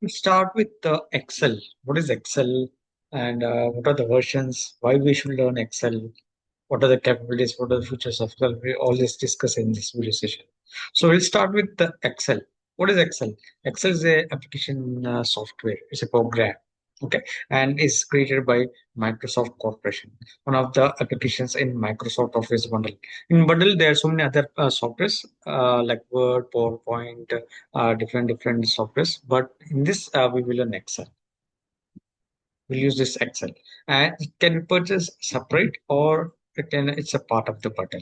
Let's start with Excel. What is Excel and what are the versions? Why we should learn Excel? What are the capabilities? What are the features of Excel? We all this discuss in this video session. So we'll start with the Excel. What is Excel? Excel is a application software. It's a program. Okay, and is created by Microsoft Corporation. One of the applications in Microsoft Office bundle. In bundle, there are so many other softwares like Word, PowerPoint, different softwares. But in this, we will learn Excel. We'll use this Excel, and it can be purchased separate or it's a part of the bundle.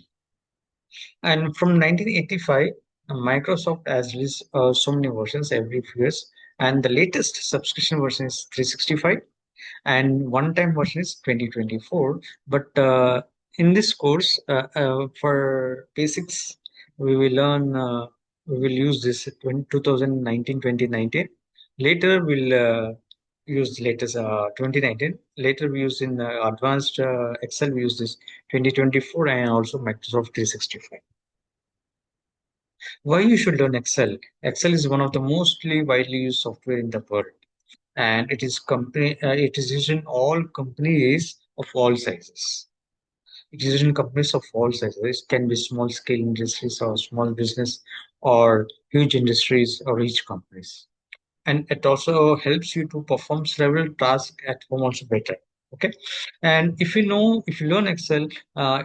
And from 1985, Microsoft has released so many versions every few years, and the latest subscription version is 365, and one-time version is 2024. But in this course, for basics, we will learn. We will use this 2019, 2019. Later, we'll use latest 2019. Later, we use in advanced Excel. We use this 2024 and also Microsoft 365. Why you should learn Excel? Excel is one of the mostly widely used software in the world, and it is used in all companies of all sizes. It is used in companies of all sizes. It can be small scale industries or small business or huge industries or huge companies. And it also helps you to perform several tasks at home also better. Okay. And if you learn Excel,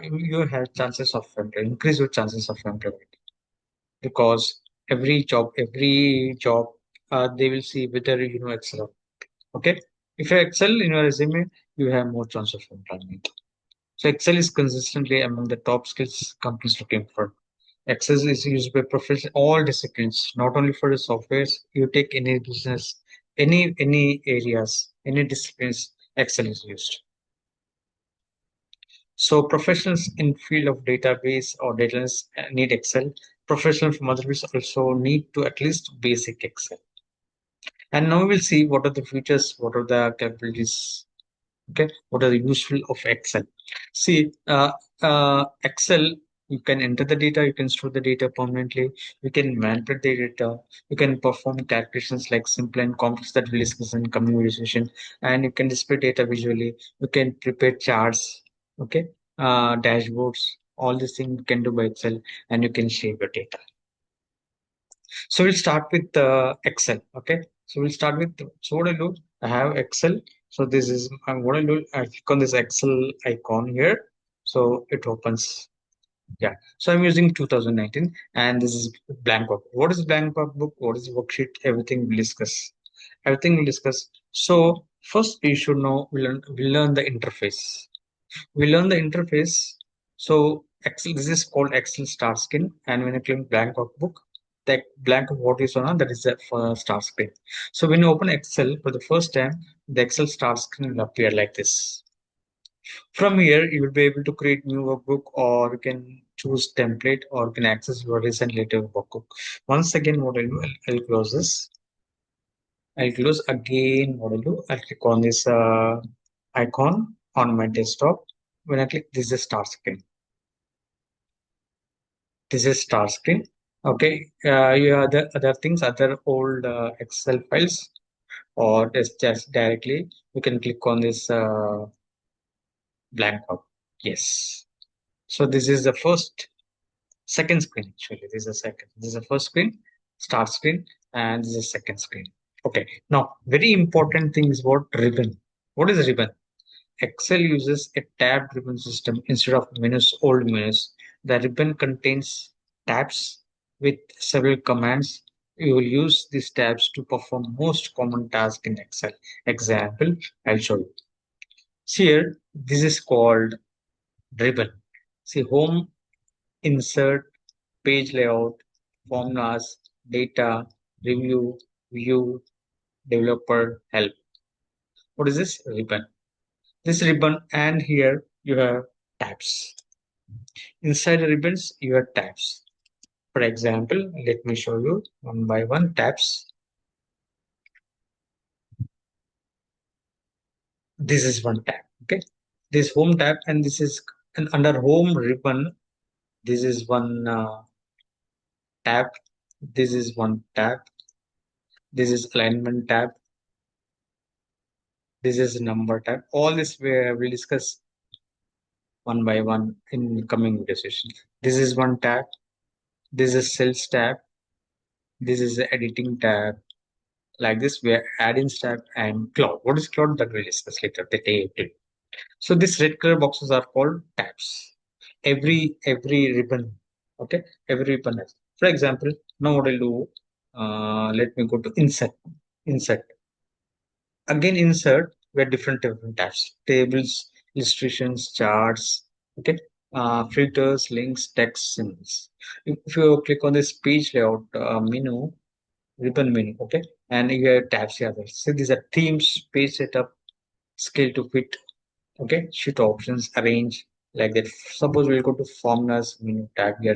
you have chances of increase your chances of employment, because every job, they will see whether you know Excel. Okay. If you excel in your resume, you have more chance of employment. So Excel is consistently among the top skills companies looking for. Excel is used by professionals all disciplines, not only for the softwares. You take any business, any areas, any disciplines, Excel is used. So professionals in field of database or data analysis need Excel. Professionals from other fields also need to at least basic Excel. And now we'll see what are the features, what are the capabilities. Okay, what are the useful of Excel? See, Excel, you can enter the data, you can store the data permanently, you can manipulate the data, you can perform calculations like simple and complex that we discuss in communication, and you can display data visually, you can prepare charts, okay, dashboards, all these things you can do by Excel, and you can share your data. So we'll start with Excel. Okay. So we'll start with, so what I do, I have Excel. So this is what I do. I click on this Excel icon here. So it opens. Yeah. So I'm using 2019, and this is blank workbook. What is blank workbook? What is worksheet? Everything we'll discuss. Everything we'll discuss. So first we should know, we learn the interface. We learn the interface. So Excel, this is called Excel start screen. And when you click blank workbook, that blank of what is on that is the start screen. So when you open Excel for the first time, the Excel start screen will appear like this. From here, you will be able to create new workbook, or you can choose template, or you can access your recent later workbook. Once again, what I'll do, I'll close this. I'll close again. What I'll do, I'll click on this icon on my desktop. When I click, this is the start screen. This is start screen. Okay, you have the other things, other old Excel files, or just directly you can click on this blank box. Yes. So this is the second screen actually. This is a second. This is the first screen, start screen, and this is second screen. Okay. Now, very important thing is what ribbon. What is ribbon? Excel uses a tabbed ribbon system instead of menus, old menus. The ribbon contains tabs with several commands. You will use these tabs to perform most common tasks in Excel. Example, I'll show you. See here, this is called ribbon. See, home, insert, page layout, formulas, data, review, view, developer, help. What is this? Ribbon. This ribbon, and here you have tabs. Inside the ribbons, you have tabs. For example, let me show you one by one tabs. This is one tab. Okay. This home tab, and this is, and under home ribbon, this is one tab. This is one tab. This is alignment tab. This is number tab. All this we will discuss one by one in coming video session. This is one tab. This is cells tab. This is the editing tab. Like this, we are adding tab and cloud. What is cloud? That we'll discuss later. The day. So these red color boxes are called tabs. Every ribbon, okay, every ribbon has. For example, now what I'll do, let me go to insert. Insert again. Insert where different tabs, tables, illustrations, charts, okay, filters, links, text, symbols. If you click on this page layout menu, ribbon menu, okay, and you have tabs here. So these are themes, page setup, scale to fit, okay, sheet options, arrange, like that. Suppose we'll go to formulas menu tab here.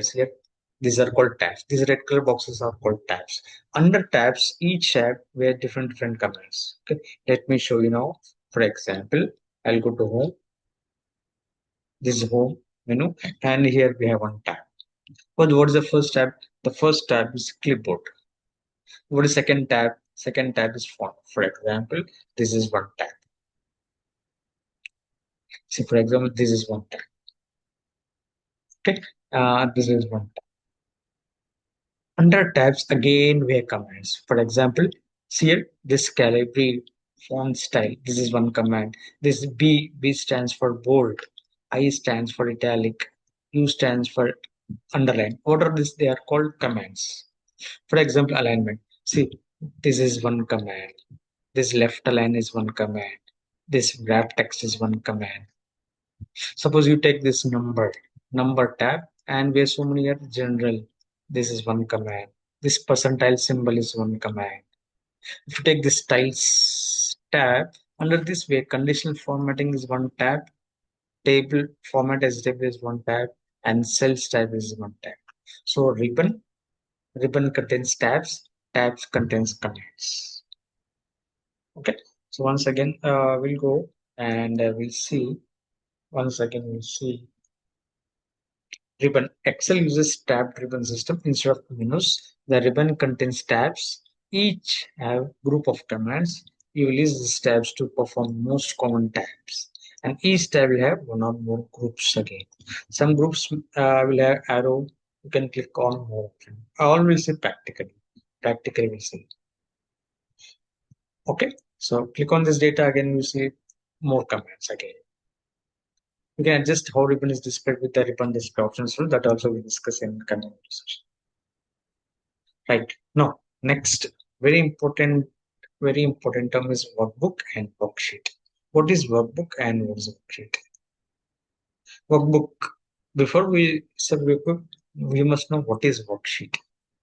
These are called tabs. These red color boxes are called tabs. Under tabs, each tab we have different commands. Okay, let me show you now. For example, I'll go to home. This is home menu, and here we have one tab. But what is the first tab? The first tab is clipboard. What is second tab? Second tab is font. For example, this is one tab. See, for example, this is one tab. Okay, this is one tab. Under tabs, again we have commands. For example, here this Calibri font style. This is one command. This B stands for bold. I stands for italic. U stands for underline. What are this? They are called commands. For example, alignment. See, this is one command. This left align is one command. This wrap text is one command. Suppose you take this number tab, and we have so many here. General. This is one command. This percentile symbol is one command. If you take this styles tab, under this way, conditional formatting is one tab, table format as table is one tab, and cells tab is one tab. So ribbon contains tabs, tabs contains commands. Okay. So once again, we'll go and we'll see. Once again, we'll see ribbon. Excel uses tabbed ribbon system instead of menus. The ribbon contains tabs. Each have group of commands. You will use these tabs to perform most common tabs. And each tab will have one or more groups again. Some groups will have arrow. You can click on more. All will say practically. Practically will say. Okay. So click on this data again. You see more commands again. You can adjust how ribbon is displayed with the ribbon display options. So that also we discuss in coming session. Right. Now, next, very important term is workbook and worksheet. What is workbook and what is worksheet? Workbook. Before we say workbook, we must know what is worksheet.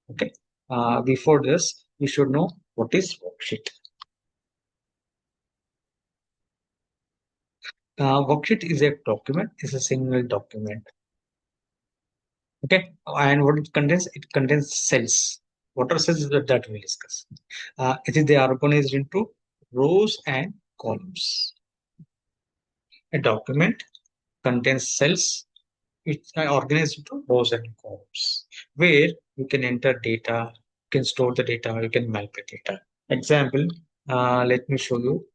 Okay. Before this, we should know what is worksheet. Worksheet is a document. Is a single document. Okay. And what it contains? It contains cells. What are cells that we'll discuss? They are organized into rows and columns. A document contains cells. It's organized into rows and columns where you can enter data, you can store the data, you can manipulate data. Example, let me show you.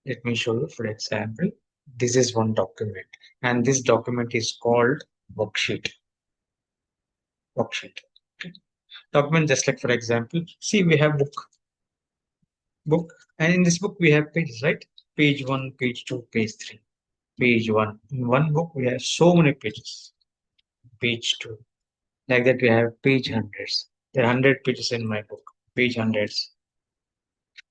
Let me show you. For example, this is one document, and this document is called worksheet. Worksheet. Okay. Document just like, for example, see, we have book, and in this book we have pages, right? Page 1, page 2, page 3. Page 1. In one book we have so many pages. Page 2. Like that we have page hundreds. There are 100 pages in my book. Page hundreds.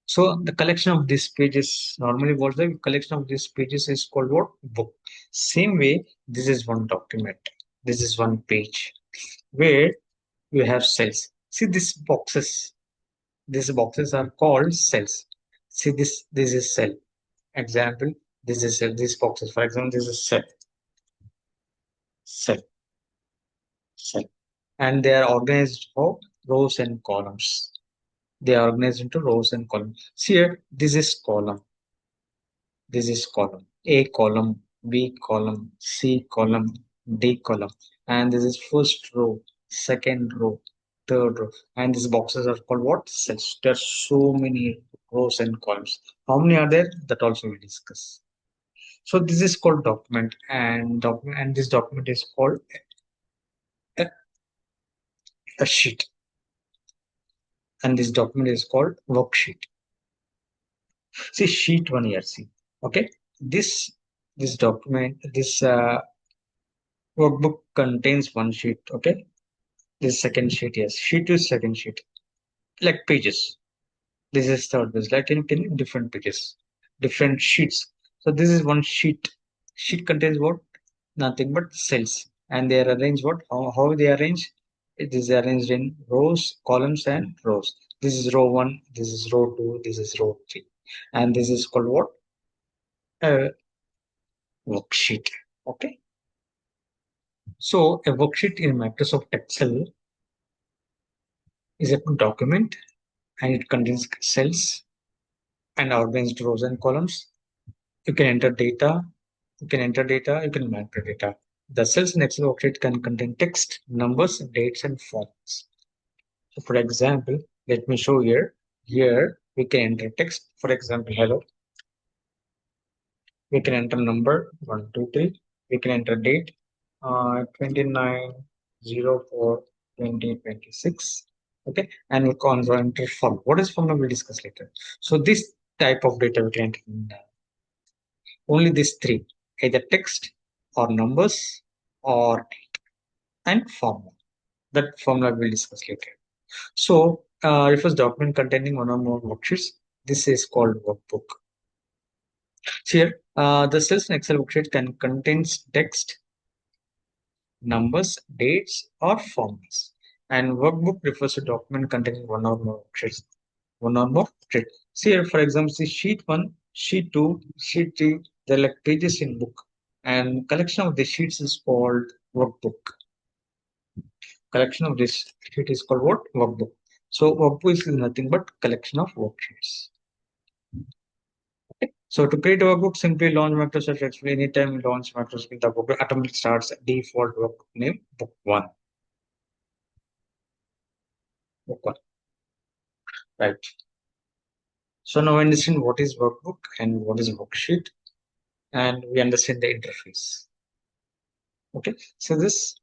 So the collection of these pages, normally what the collection of these pages is called what? Book. Same way, this is one document. This is one page where you have cells. See these boxes. These boxes are called cells. See this is cell. Example, this is cell. These boxes. For example, this is cell. Cell. Cell. And they are organized for rows and columns. They are organized into rows and columns. See here, this is column. This is column. A column, B column, C column, D column. And this is first row, second row, third row. And these boxes are called what? Cells. There are so many rows and columns. How many are there? That also we'll discuss. So this is called document, and this document is called a, a sheet, and this document is called worksheet. See sheet one here. See, okay, this document, this workbook contains one sheet. Okay, this second sheet, yes, sheet is second sheet, like pages. This is third page, like in different pages, different sheets. So this is one sheet. Sheet contains what? Nothing but cells, and they are arranged what? How they arrange? It is arranged in rows, columns, and rows. This is row one. This is row two. This is row three, and this is called what? A worksheet. Okay. So a worksheet in Microsoft Excel is a document, and it contains cells and organized rows and columns. You can enter data, you can enter data, you can manipulate data. The cells in Excel worksheet can contain text, numbers, dates, and formats. So for example, let me show here. Here we can enter text. For example, hello. We can enter number 123. We can enter date 29/04/2026. Okay, and we can also enter form. What is formula? We'll discuss later. So this type of data we can enter in only these three, either text or numbers or and formula. That formula we'll discuss later. So refers document containing one or more worksheets. This is called workbook. So here, the cells in Excel worksheet can contains text, numbers, dates, or formulas. And workbook refers to document containing one or more worksheets. One or more worksheets. See here, for example, see sheet one, sheet two, sheet three. They're like pages in book, and collection of the sheets is called workbook. Collection of this sheet is called what? Workbook. So workbook is nothing but collection of worksheets. Okay. So to create a workbook, simply launch Microsoft Excel. Anytime you launch Microsoft, the workbook automatically starts default workbook name book one. Book one. Right. So now we understand what is workbook and what is worksheet, and we understand the interface. Okay. So this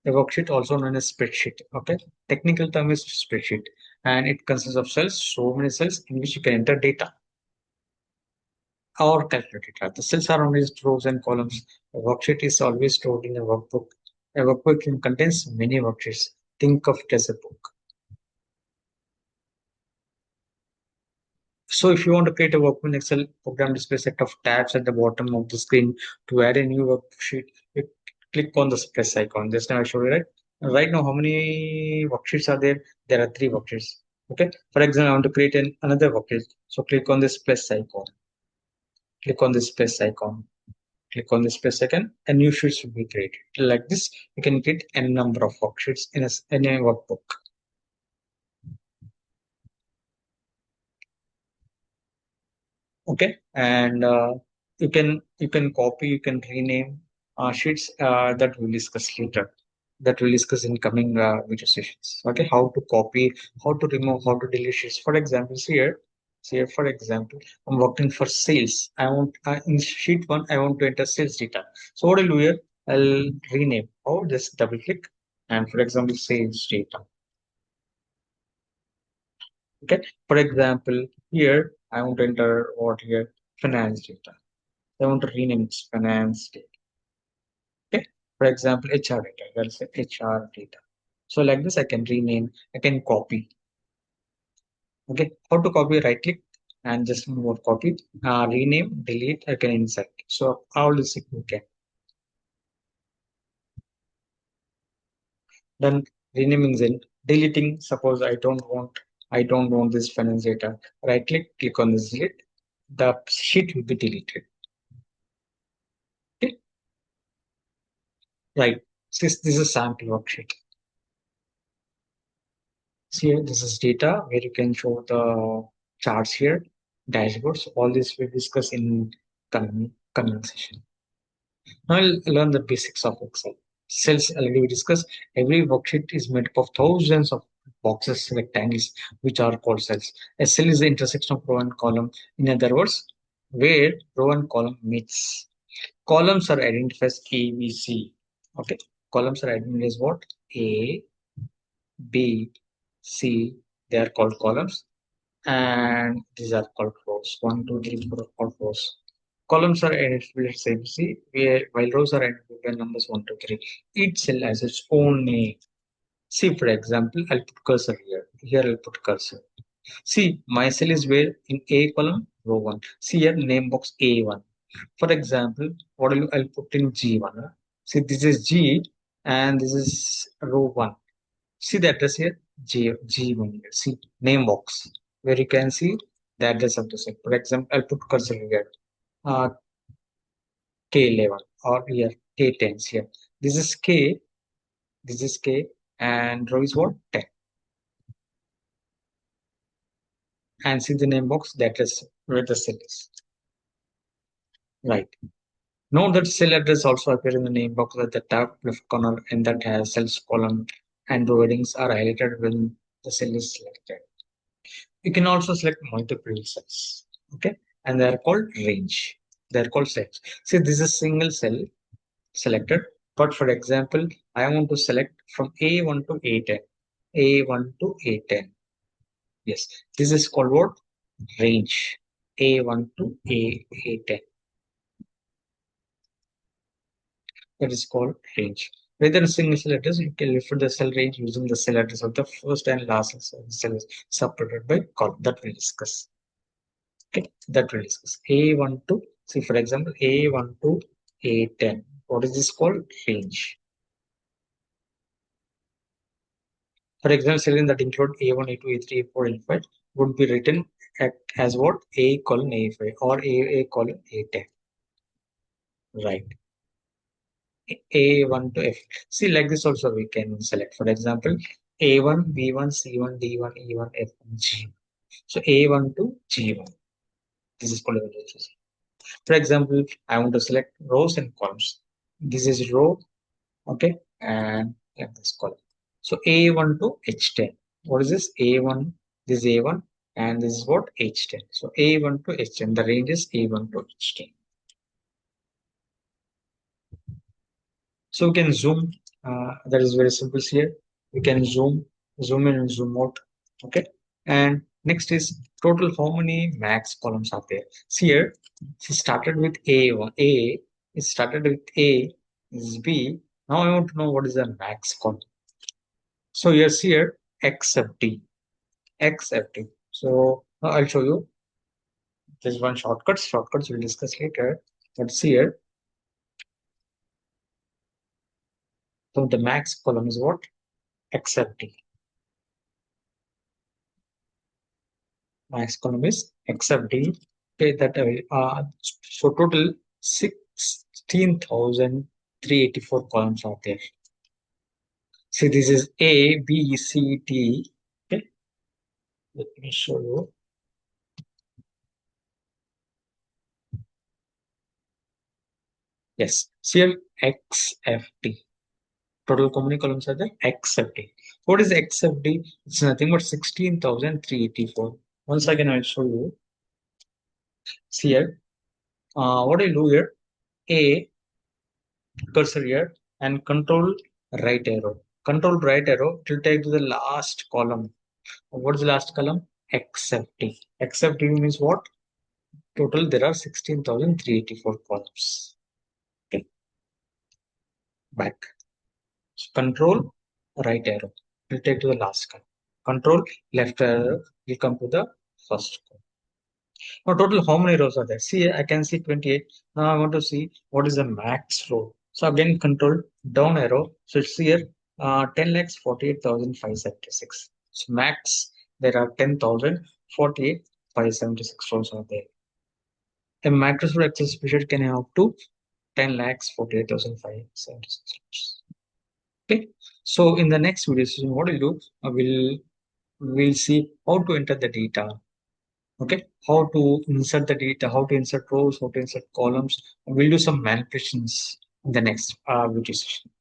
a worksheet also known as spreadsheet. Okay. Technical term is spreadsheet, and it consists of cells, so many cells in which you can enter data or calculate it. The cells are only rows and columns. A worksheet is always stored in a workbook. A workbook contains many worksheets. Think of it as a book. So if you want to create a workbook in Excel, program display set of tabs at the bottom of the screen. To add a new worksheet, you click on the plus icon. Just now I showed you, right? Right now, how many worksheets are there? There are three worksheets. Okay. For example, I want to create another worksheet. So click on this plus icon. Click on this plus icon. Click on this plus icon, and new sheets will be created. Like this, you can create a number of worksheets in a workbook. Okay, and you can copy, you can rename sheets that we'll discuss later. That we'll discuss in coming video sessions. Okay, how to copy, how to remove, how to delete sheets. For example, here for example, I'm working for sales. I want in sheet one, I want to enter sales data. So what I'll do here, I'll rename or just double click, and for example, sales data. Okay, for example, here I want to enter what here, finance data. I want to rename it finance data. Okay, for example, HR data. I'll say HR data. So like this, I can rename, I can copy. Okay, how to copy? Right click and just move copy, rename, delete. I can insert. So all this you can. Then renaming, then deleting. Suppose I don't want this finance data. Right click on this delete. The sheet will be deleted. Okay, right. This is a sample worksheet. See here, this is data where you can show the charts here, dashboards. All this we'll discuss in coming session. Now I'll learn the basics of Excel. Cells, already we discussed, every worksheet is made up of thousands of boxes, rectangles, which are called cells. A cell is the intersection of row and column. In other words, where row and column meets. Columns are identified as A, B, C. Okay. Columns are identified as what? A, B, C. They are called columns. And these are called rows. 1, 2, 3, 4 are called rows. Columns are identified as ABC, while rows are identified by numbers 1, 2, 3. Each cell has its own name. See, for example, I'll put cursor here. Here I'll put cursor. See, my cell is where in A column, row 1. See here, name box A1. For example, what I'll put in G1. See, this is G and this is row 1. See the address here, G1 here. See, name box, where you can see the address of the cell. For example, I'll put cursor here, K11 or here, K10 here. This is K, this is K, and row is what? 10. And see the name box, the address where the cell is. Right. Note that cell address also appear in the name box at the top left corner, and that has cells column and row headings are highlighted when the cell is selected. You can also select multiple cells, okay, and they are called range. They are called cells. See, this is single cell selected, but for example, I want to select from A1 to A10, A1 to A10. Yes, this is called what? Range. A1 to A10. That is called range. Within a single cell address, you can refer the cell range using the cell address of the first and last cell is separated by column. That we'll discuss. Okay, that we'll discuss. A1 to, see for example, A1 to A10. What is this called? Range. For example, cell that include A1, A2, A3, A4, A5 would be written as what? A colon A5 or A colon A10. Right. A1 to F. See, like this also we can select. For example, A1, B1, C1, D1, E1, F1, G1. So A1 to G1. This is called a relationship. For example, I want to select rows and columns. This is row, okay, and like this column. So A1 to H10. What is this? A1, this is A1, and this is what? H10. So A1 to H10. The range is A1 to H10. So we can zoom. That is very simple here. We can zoom in and zoom out. Okay. And next is total how many max columns are there. See here, it started with A1. A, it started with A, this is B. Now I want to know what is the max column. So yes, here XFD. XFD. So now I'll show you. There's one shortcuts. Shortcuts we'll discuss later. But see here. So the max column is what? XFD. Max column is XFD. Okay, that so total 16,384 columns are there. See, this is A, B, C, D. Okay, let me show you. Yes, here XFD. Total how many columns are there? XFD. What is XFD? It's nothing but 16,384. Once again, I'll show you. See here. What I do here? A cursor here and control right arrow. Control right arrow to take to the last column. What is the last column? XFD. XFD means what? Total there are 16,384 columns. Okay. Back. So control right arrow will take to the last column. Control left arrow will come to the first column. Now total how many rows are there? See, I can see 28. Now I want to see what is the max row. So again control down arrow. So it's here 10,48,576. So max there are 10,048,576 rows are there. A Microsoft Excel spreadsheet can have up to 10,48,576. Okay. So in the next video session, what we'll do, we'll see how to enter the data. Okay. How to insert the data, how to insert rows, how to insert columns. We'll do some manipulations in the next video session.